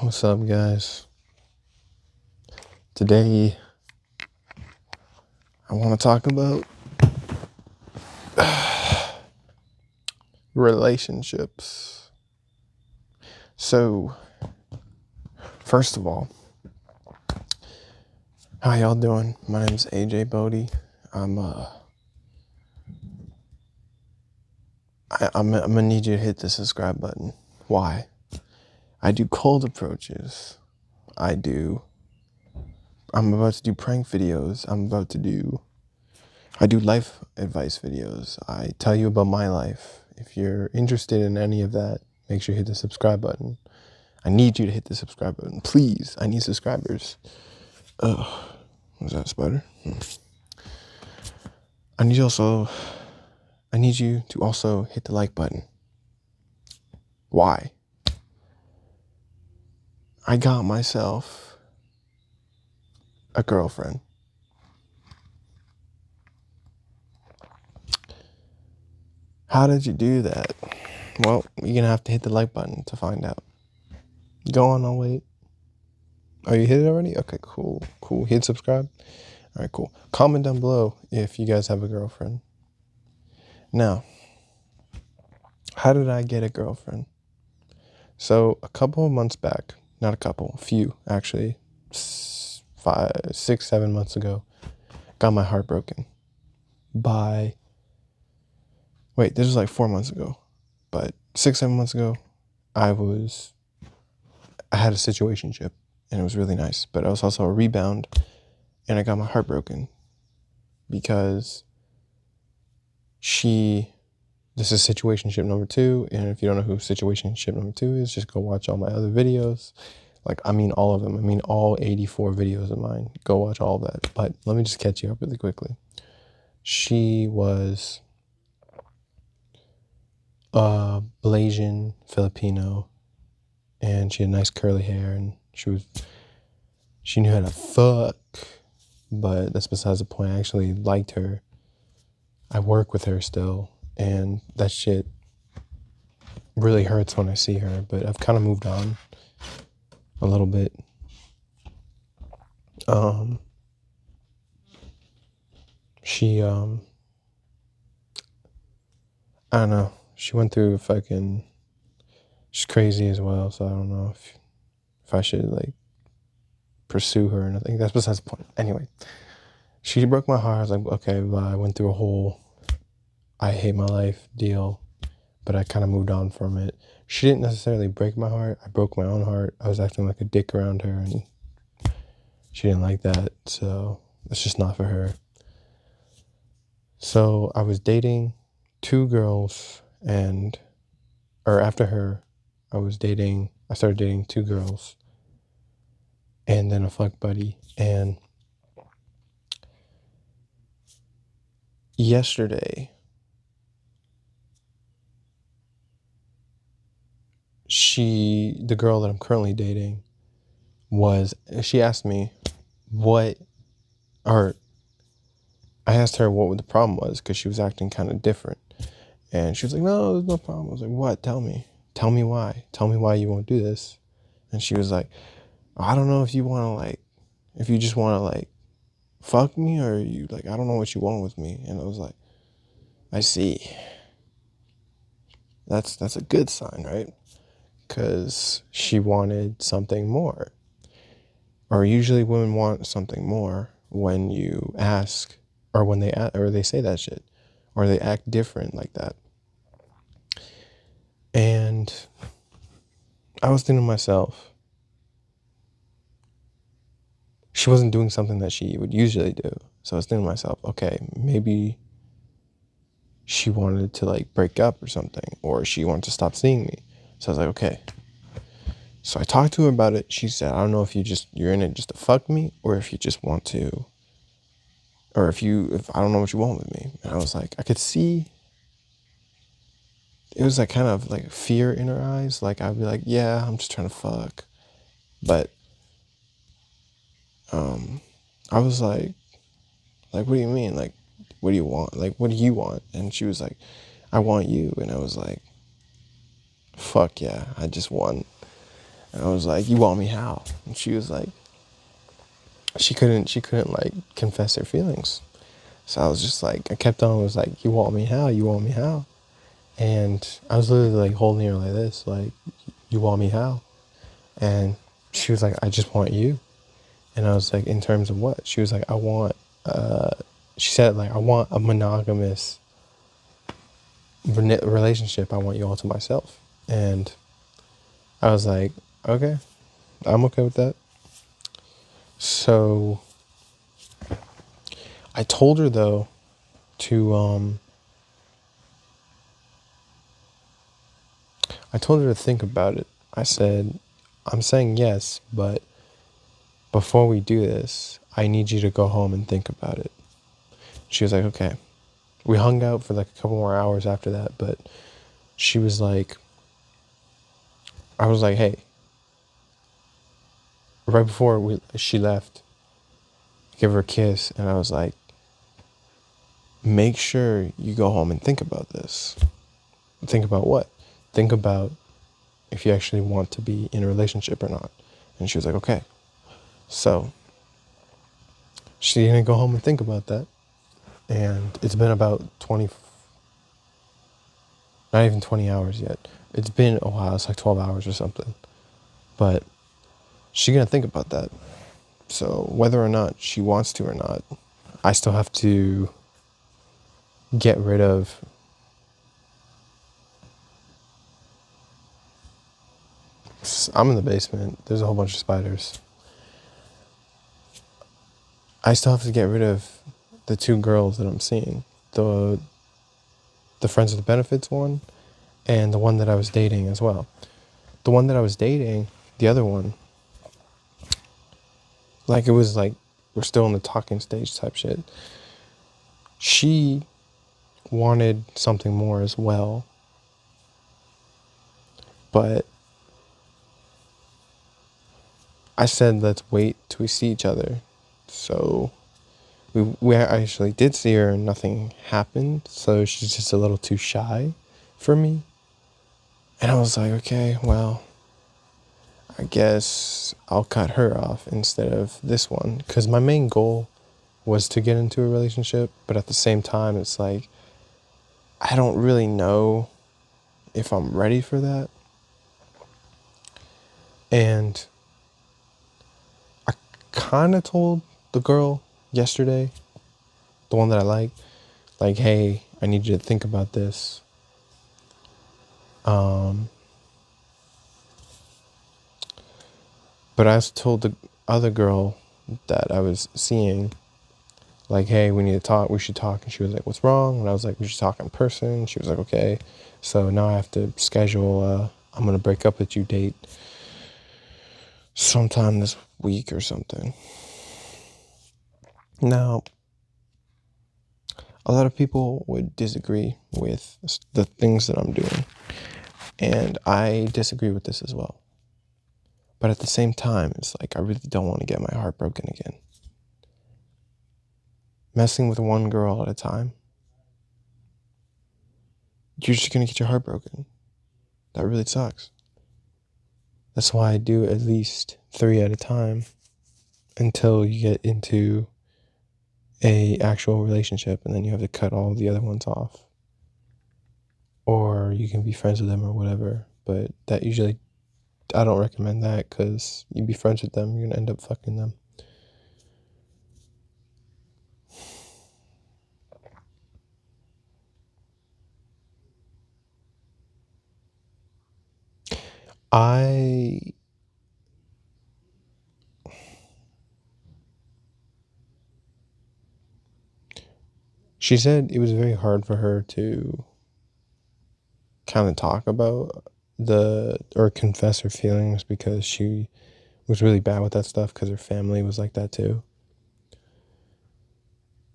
What's up, guys? Today, I want to talk about relationships. So, first of all, how y'all doing? My name's AJ Bodie. I'm gonna need you to hit the subscribe button. Why? I do cold approaches. I'm about to do prank videos. I do life advice videos. I tell you about my life. If you're interested in any of that, make sure you hit the subscribe button. I need you to hit the subscribe button. Please, I need subscribers. Oh, was that a spider? I need you to also hit the like button. Why? I got myself a girlfriend. How did you do that? Well, you're gonna have to hit the like button to find out. Go on, I'll wait. Oh, you hit it already? Okay, cool. Hit subscribe. All right, cool. Comment down below if you guys have a girlfriend. Now, how did I get a girlfriend? So a couple of months back, not a couple, a few actually, 5, 6, 7 months ago, got my heart broken this was like 4 months ago, but 6, 7 months ago, I had a situationship and it was really nice, but I was also a rebound and I got my heart broken because this is situationship number 2. And if you don't know who situationship number 2 is, just go watch all my other videos. All of them. All 84 videos of mine. Go watch all of that. But let me just catch you up really quickly. She was Blasian Filipino, and she had nice curly hair, and she knew how to fuck, but that's besides the point. I actually liked her. I work with her still, and that shit really hurts when I see her, but I've kind of moved on a little bit. I don't know. She went through she's crazy as well, so I don't know if I should pursue her, and I think that's besides the point. Anyway, she broke my heart. I was like, okay, bye. I went through a whole I hate my life deal, but I kind of moved on from it. She didn't necessarily break my heart. I broke my own heart. I was acting like a dick around her, and she didn't like that, so it's just not for her. So I was dating 2 girls, after her, I started dating 2 girls, and then a fuck buddy. And yesterday, the girl that I'm currently dating, she asked me I asked her what the problem was, because she was acting kind of different. And she was like, no, there's no problem. I was like, what? Tell me why. Tell me why you won't do this. And she was like, I don't know if you just want to fuck me, or I don't know what you want with me. And I was like, I see. That's a good sign, right? Because she wanted something more. Or usually women want something more when you ask, or when they say that shit, or they act different like that. And I was thinking to myself, she wasn't doing something that she would usually do. So I was thinking to myself, okay, maybe she wanted to break up or something, or she wanted to stop seeing me. So I was like, okay. So I talked to her about it. She said, I don't know if you're in it just to fuck me, or if you just want to, or if I don't know what you want with me. And I was like, I could see, it was kind of fear in her eyes. I'd be like, yeah, I'm just trying to fuck. But I was like, what do you mean? What do you want? What do you want? And she was like, I want you. And I was like, fuck yeah, I just want And I was like, you want me how? And she was like, she couldn't like confess her feelings. So I was just like, I kept on, was like, you want me how? You want me how? And I was literally like holding her like this, like, you want me how? And she was like, I just want you. And I was like, in terms of what? She was like, she said like, I want a monogamous relationship. I want you all to myself. And I was like, okay, I'm okay with that. So I told her though to I told her to think about it. I said, I'm saying yes, but before we do this, I need you to go home and think about it. She was like, okay. We hung out for like a couple more hours after that, but she was like, I was like, hey, right before she left, give her a kiss, and I was like, make sure you go home and think about this. Think about what? Think about if you actually want to be in a relationship or not. And she was like, okay. So she didn't go home and think about that. And it's been about 20, not even 20 hours yet. It's been a while. It's like 12 hours or something. But she's going to think about that. So whether or not she wants to or not, I still have to get rid of. I'm in the basement. There's a whole bunch of spiders. I still have to get rid of the two girls that I'm seeing. The friends with benefits one and the one that I was dating as well. The one that I was dating, the other one, like it was like we're still in the talking stage type shit. She wanted something more as well. But I said let's wait till we see each other. So we actually did see her and nothing happened. So she's just a little too shy for me. And I was like, okay, well, I guess I'll cut her off instead of this one. Because my main goal was to get into a relationship. But at the same time, it's like, I don't really know if I'm ready for that. And I kind of told the girl yesterday, the one that I like, hey, I need you to think about this. But I also told the other girl that I was seeing, like, hey, we need to talk, we should talk. And she was like, what's wrong? And I was like, we should talk in person. She was like, okay. So now I have to schedule I'm going to break up with you date sometime this week or something. Now, a lot of people would disagree with the things that I'm doing. And I disagree with this as well. But at the same time, it's like, I really don't want to get my heart broken again. Messing with one girl at a time, you're just going to get your heart broken. That really sucks. That's why I do at least 3 at a time until you get into a actual relationship, and then you have to cut all the other ones off. Or you can be friends with them or whatever. But that usually, I don't recommend that, because you be friends with them, you're going to end up fucking them. She said it was very hard for her to kind of talk about or confess her feelings, because she was really bad with that stuff, because her family was like that too.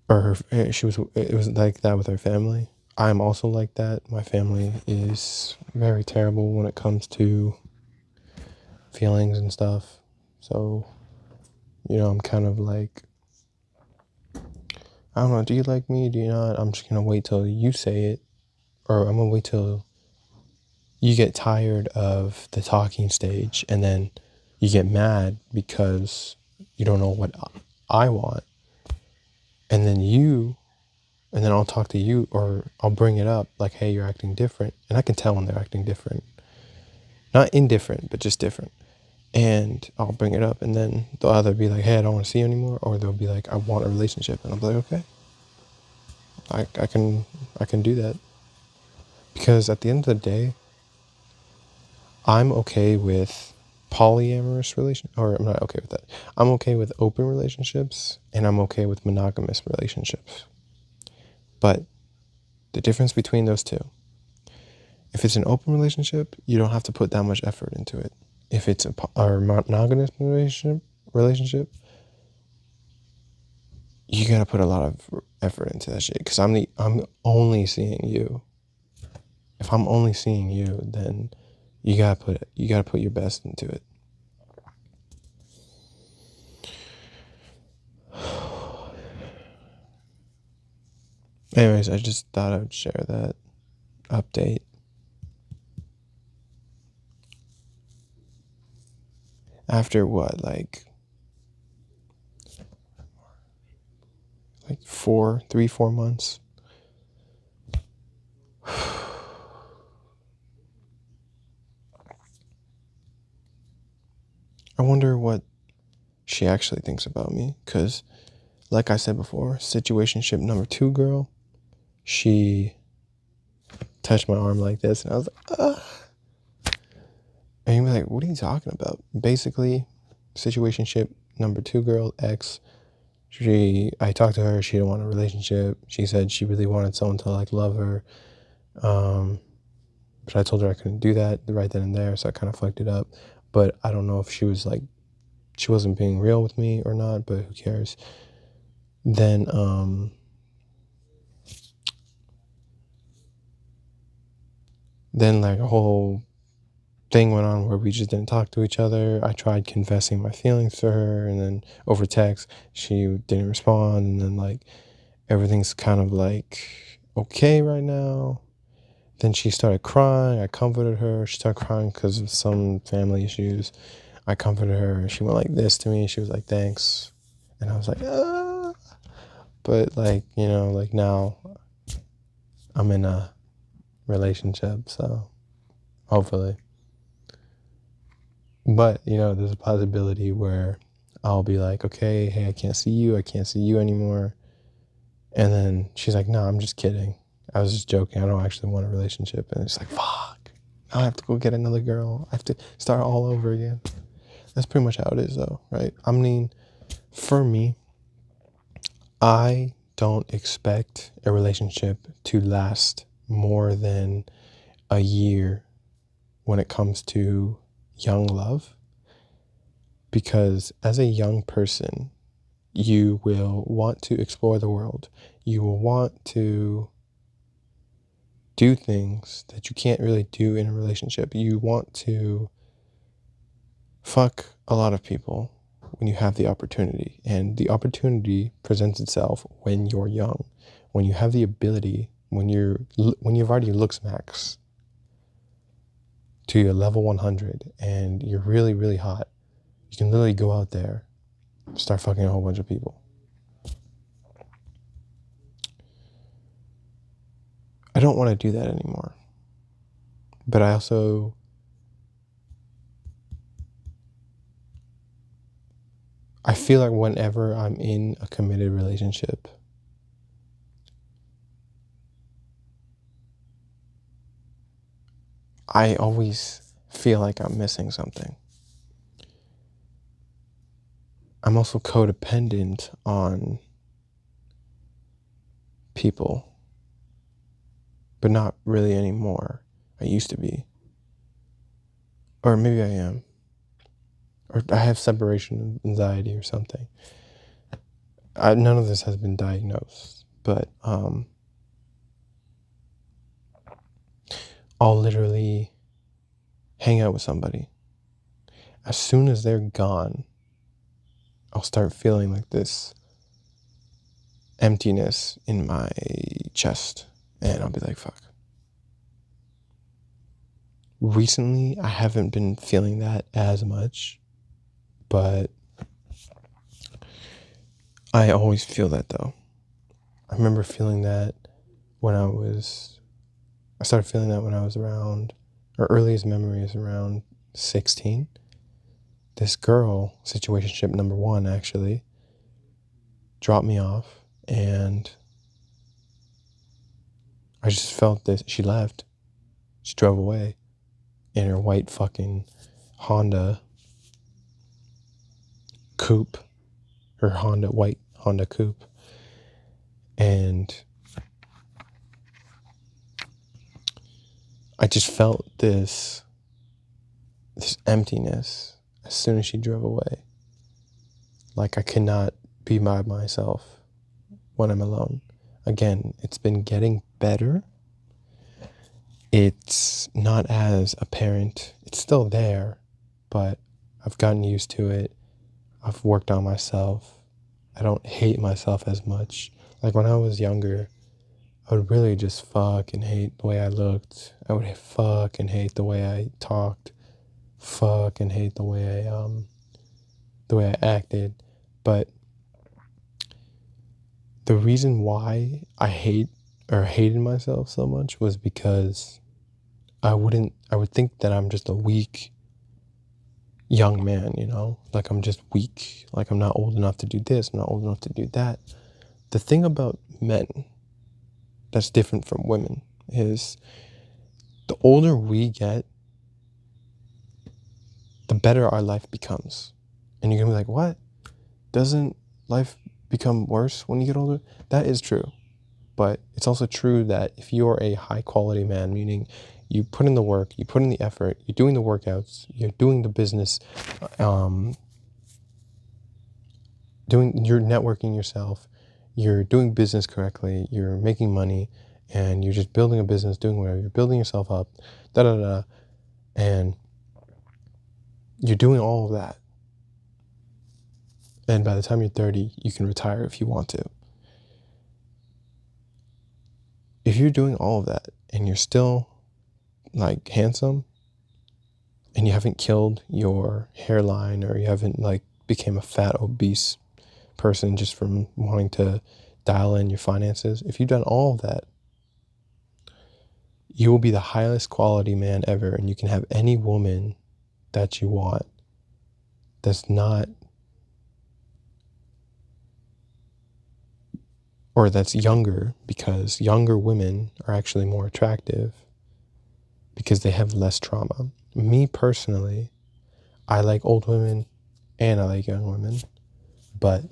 Or it was like that with her family. I'm also like that. My family is very terrible when it comes to feelings and stuff. So, I'm kind of like, I don't know, do you like me? Do you not? I'm just going to wait till you say it, or I'm going to wait till you get tired of the talking stage, and then you get mad because you don't know what I want, and then I'll talk to you, or I'll bring it up like, hey, you're acting different, and I can tell when they're acting different, not indifferent, but just different. And I'll bring it up, and then they'll either be like, hey, I don't want to see you anymore, or they'll be like, I want a relationship, and I'll be like, okay, I can do that, because at the end of the day, I'm okay with polyamorous or I'm not okay with that. I'm okay with open relationships, and I'm okay with monogamous relationships. But the difference between those two, if it's an open relationship, you don't have to put that much effort into it. If it's a monogamous relationship, you gotta put a lot of effort into that shit. Because I'm only seeing you. If I'm only seeing you, then you gotta put your best into it. Anyways, I just thought I would share that update. After what, like 4 months. I wonder what she actually thinks about me, because like I said before, situationship number 2 girl, she touched my arm like this, and I was like, ugh. And you'd be like, what are you talking about? Basically, situationship number 2 girl, ex, I talked to her, she didn't want a relationship. She said she really wanted someone to like love her. But I told her I couldn't do that right then and there, so I kind of fucked it up. But I don't know if she wasn't being real with me or not, but who cares? Then like a whole thing went on where we just didn't talk to each other. I tried confessing my feelings to her, and then over text she didn't respond, and then like everything's kind of like okay right now. Then she started crying. I comforted her. She started crying because of some family issues. I comforted her. She went like this to me. She was like, thanks. And I was like, ah. But like, like now I'm in a relationship, so hopefully. But, there's a possibility where I'll be like, okay, hey, I can't see you anymore. And then she's like, no, I'm just kidding. I was just joking. I don't actually want a relationship. And it's like, fuck. Now I have to go get another girl. I have to start all over again. That's pretty much how it is, though, right? I mean, for me, I don't expect a relationship to last more than a year when it comes to young love. Because as a young person, you will want to explore the world. You will want to do things that you can't really do in a relationship. You want to fuck a lot of people when you have the opportunity. And the opportunity presents itself when you're young. When you have the ability, when you've already looks max to your level 100 and you're really, really hot, you can literally go out there, start fucking a whole bunch of people. I don't want to do that anymore. But I feel like whenever I'm in a committed relationship, I always feel like I'm missing something. I'm also codependent on people, but not really anymore. I used to be. Or maybe I am. Or I have separation anxiety or something. None of this has been diagnosed, but I'll literally hang out with somebody. As soon as they're gone, I'll start feeling like this emptiness in my chest, and I'll be like, fuck. Recently, I haven't been feeling that as much, but I always feel that though. I remember feeling that when I started feeling that when I was around, or earliest memory is around 16. This girl, situationship number one actually, dropped me off, and I just felt that she left. She drove away in her white fucking Honda coupe, her white Honda coupe. And I just felt this emptiness as soon as she drove away. Like I cannot be by myself when I'm alone. Again, it's been getting better. It's not as apparent. It's still there, but I've gotten used to it. I've worked on myself. I don't hate myself as much. Like when I was younger, I would really just fucking hate the way I looked. I would fucking hate the way I talked. Fucking hate the way I acted. But the reason why I hated myself so much was because I would think that I'm just a weak young man, you know? Like I'm just weak. Like I'm not old enough to do this, I'm not old enough to do that. The thing about men that's different from women is the older we get, the better our life becomes. And you're gonna be like, what? Doesn't life become worse when you get older? That is true. But it's also true that if you're a high quality man, meaning you put in the work, you put in the effort, you're doing the workouts, you're doing the business, you're networking yourself, you're doing business correctly, you're making money, and you're just building a business, doing whatever, you're building yourself up, and you're doing all of that. And by the time you're 30, you can retire if you want to. If you're doing all of that and you're still like handsome and you haven't killed your hairline or you haven't like became a fat obese person just from wanting to dial in your finances, if you've done all of that, you will be the highest quality man ever, and you can have any woman that you want that's not, or that's younger, because younger women are actually more attractive because they have less trauma. Me personally, I like old women and I like young women, but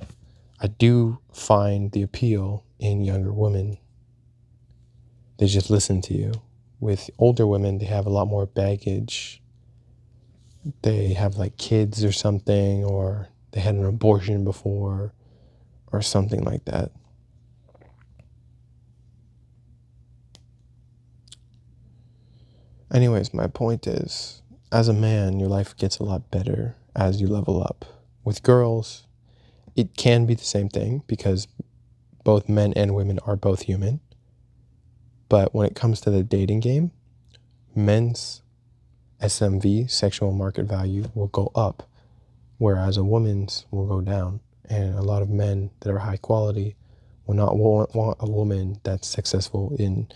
I do find the appeal in younger women. They just listen to you. With older women, they have a lot more baggage. They have like kids or something, or they had an abortion before, or something like that. Anyways, my point is, as a man, your life gets a lot better as you level up. With girls, it can be the same thing because both men and women are both human. But when it comes to the dating game, men's SMV, sexual market value, will go up, whereas a woman's will go down. And a lot of men that are high quality will not want a woman that's successful in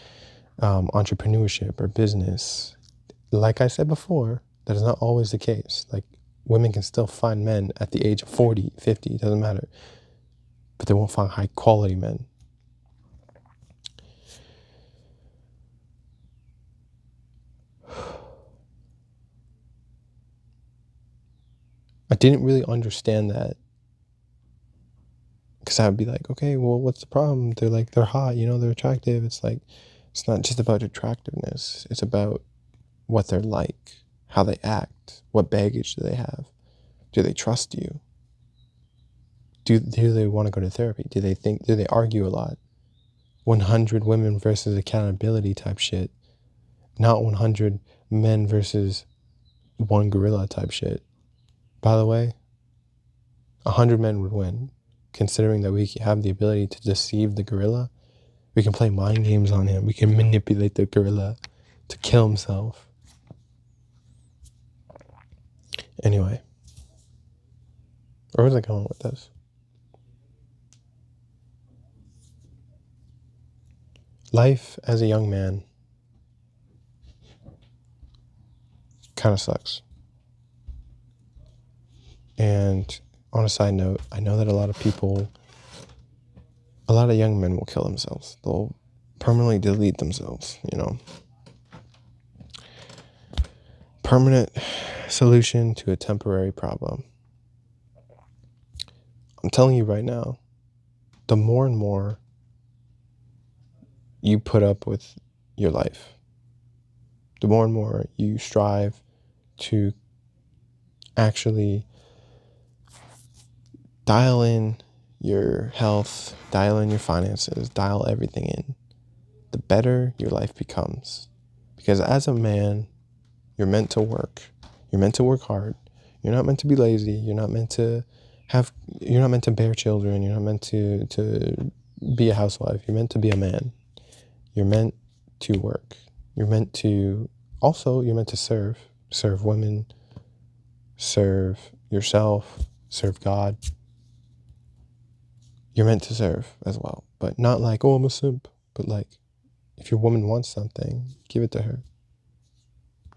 entrepreneurship or business. Like I said before, that is not always the case. Like women can still find men at the age of 40, 50, it doesn't matter. But they won't find high quality men. I didn't really understand that, because I would be like, okay, well, what's the problem? They're hot, they're attractive. It's like, it's not just about attractiveness. It's about what they're like, how they act, what baggage do they have? Do they trust you? Do they want to go to therapy? Do they argue a lot? 100 women versus accountability type shit. Not 100 men versus one gorilla type shit. By the way, 100 men would win. Considering that we have the ability to deceive the gorilla, we can play mind games on him. We can manipulate the gorilla to kill himself. Anyway, where was I going with this? Life as a young man kind of sucks. And on a side note, I know that a lot of young men will kill themselves. They'll permanently delete themselves, Permanent solution to a temporary problem. I'm telling you right now, the more and more you put up with your life, the more and more you strive to actually dial in your health, dial in your finances, dial everything in, the better your life becomes. Because as a man, you're meant to work. You're meant to work hard. You're not meant to be lazy. You're not meant to bear children. You're not meant to be a housewife. You're meant to be a man. You're meant to work. You're meant to serve women, serve yourself, serve God. You're meant to serve as well, but not like, oh, I'm a simp, but like, if your woman wants something, give it to her.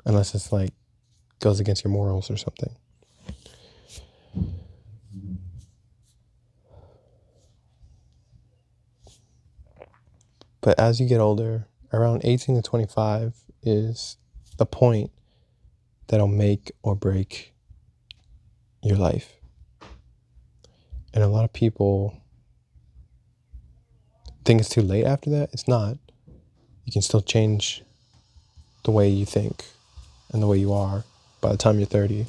Unless it's like, goes against your morals or something. But as you get older, around 18 to 25 is the point that'll make or break your life. And a lot of people think it's too late after that. It's not. You can still change the way you think and the way you are by the time you're 30.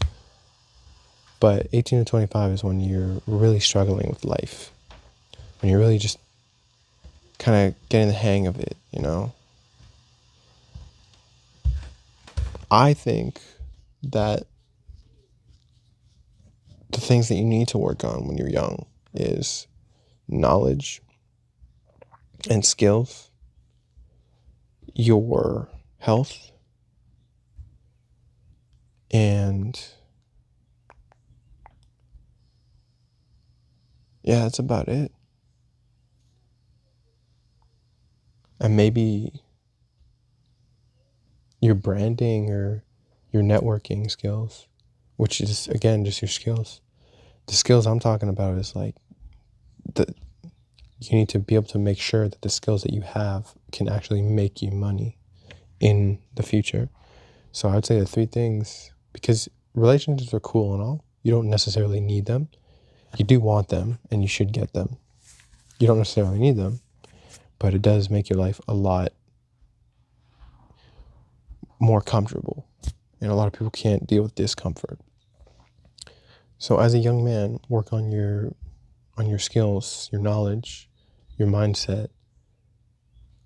But 18 to 25 is when you're really struggling with life. When you're really just kind of getting the hang of it, I think that the things that you need to work on when you're young is knowledge and skills, your health, and yeah, that's about it. And maybe your branding or your networking skills, which is, again, just your skills. The skills I'm talking about is like, you need to be able to make sure that the skills that you have can actually make you money in the future. So I would say the three things, because relationships are cool and all, you don't necessarily need them. You do want them and you should get them. You don't necessarily need them, but it does make your life a lot more comfortable. And a lot of people can't deal with discomfort. So as a young man, work on your skills, your knowledge, your mindset.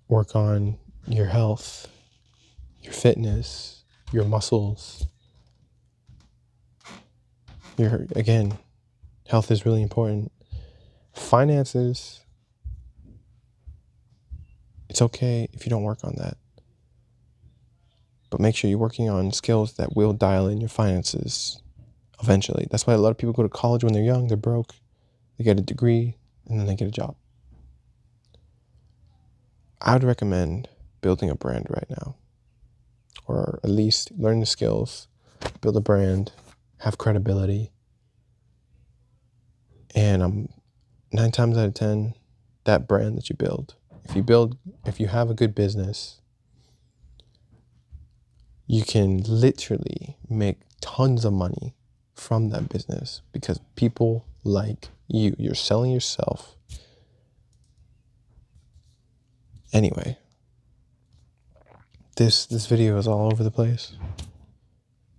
Work on your health, your fitness, your muscles. Again, health is really important. Finances, it's okay if you don't work on that. But make sure you're working on skills that will dial in your finances eventually. That's why a lot of people go to college when they're young, they're broke, they get a degree, and then they get a job. I would recommend building a brand right now. Or at least learn the skills, build a brand, have credibility. And 9 times out of 10, that brand that you build, if you have a good business, you can literally make tons of money from that business because people like you. You're selling yourself. Anyway, this video is all over the place.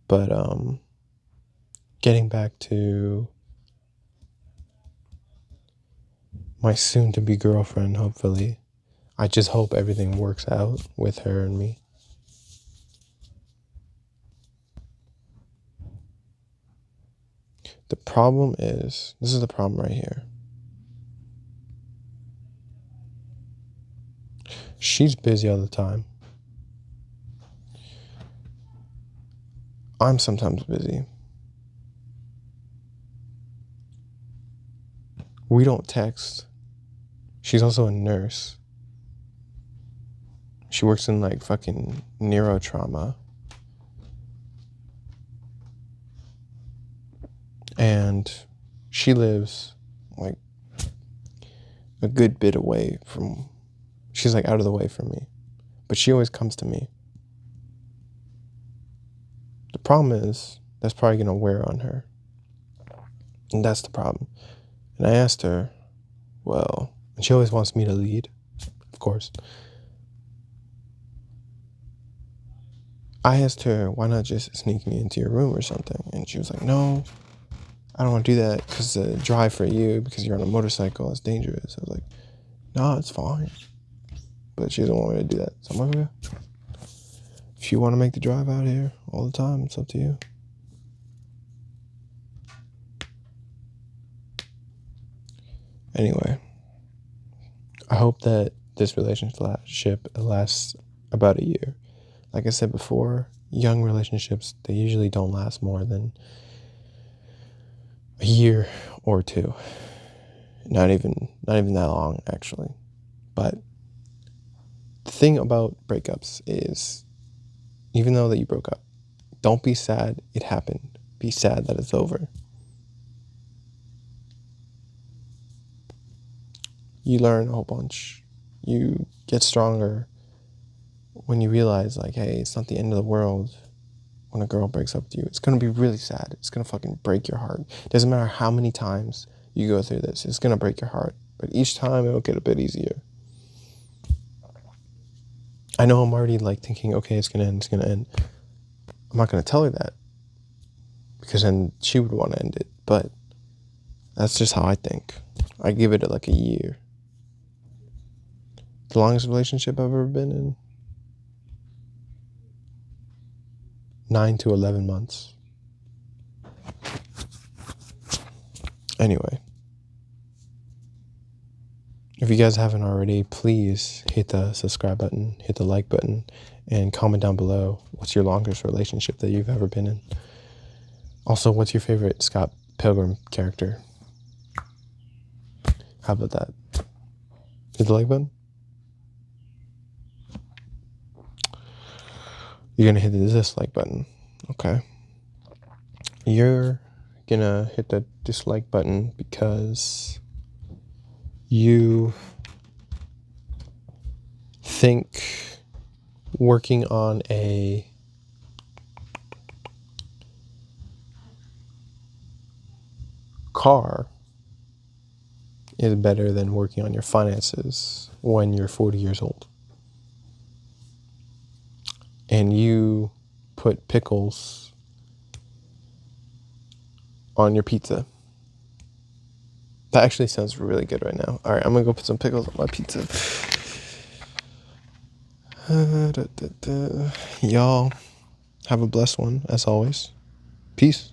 But getting back to my soon-to-be girlfriend, hopefully. I just hope everything works out with her and me. The problem is, this is the problem right here. She's busy all the time. I'm sometimes busy. We don't text. She's also a nurse. She works in like fucking neurotrauma. And she lives like a good bit away from, she's like out of the way from me. But she always comes to me. The problem is, that's probably going to wear on her. And that's the problem. And I asked her, well, and she always wants me to lead, of course. I asked her, why not just sneak me into your room or something? And she was like, no, I don't want to do that because the drive for you, because you're on a motorcycle, it's dangerous. I was like, no, it's fine. But she doesn't want me to do that. So I'm like, okay. If you want to make the drive out here all the time, it's up to you. Anyway, I hope that this relationship lasts about a year. Like I said before, young relationships, they usually don't last more than a year or two. Not even that long, actually. But the thing about breakups is, even though that you broke up, don't be sad it happened. Be sad that it's over. You learn a whole bunch. You get stronger when you realize, like, hey, it's not the end of the world when a girl breaks up with you. It's going to be really sad. It's going to fucking break your heart. It doesn't matter how many times you go through this. It's going to break your heart. But each time it'll get a bit easier. I know I'm already like thinking, okay, it's going to end. I'm not going to tell her that, because then she would want to end it. But that's just how I think. I give it like a year. The longest relationship I've ever been in, 9 to 11 months. Anyway, if you guys haven't already, please hit the subscribe button, hit the like button, and comment down below what's your longest relationship that you've ever been in. Also, what's your favorite Scott Pilgrim character? How about that? Hit the like button. You're gonna hit the dislike button. Okay. You're gonna hit the dislike button because you think working on a car is better than working on your finances when you're 40 years old. And you put pickles on your pizza. That actually sounds really good right now. All right, I'm gonna go put some pickles on my pizza. Y'all have a blessed one, as always. Peace.